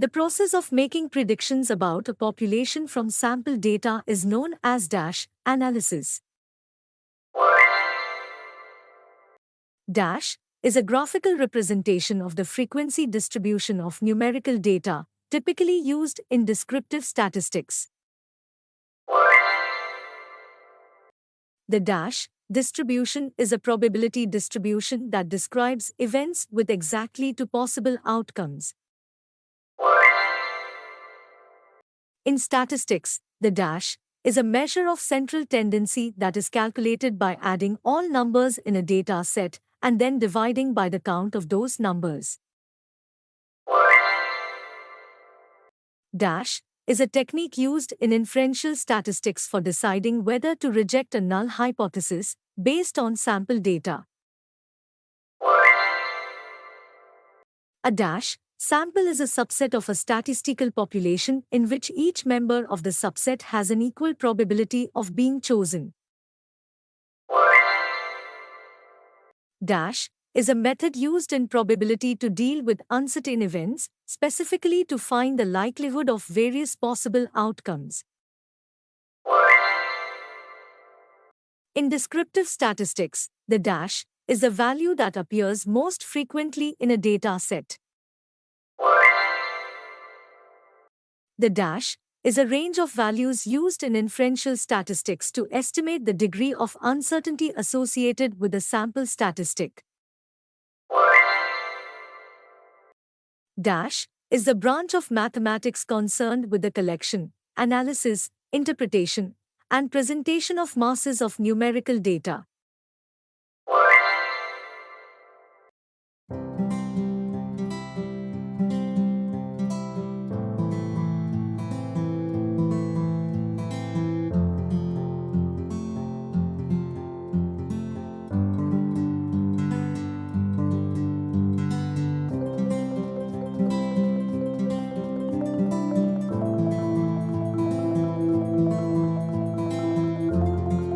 The process of making predictions about a population from sample data is known as dash analysis. Dash is a graphical representation of the frequency distribution of numerical data, typically used in descriptive statistics. The dash distribution is a probability distribution that describes events with exactly two possible outcomes. In statistics, the dash is a measure of central tendency that is calculated by adding all numbers in a data set and then dividing by the count of those numbers. Dash is a technique used in inferential statistics for deciding whether to reject a null hypothesis based on sample data. A dash sample is a subset of a statistical population in which each member of the subset has an equal probability of being chosen. Dash is a method used in probability to deal with uncertain events, specifically to find the likelihood of various possible outcomes. In descriptive statistics, the dash is the value that appears most frequently in a data set. The dash is a range of values used in inferential statistics to estimate the degree of uncertainty associated with a sample statistic. Dash is the branch of mathematics concerned with the collection, analysis, interpretation, and presentation of masses of numerical data.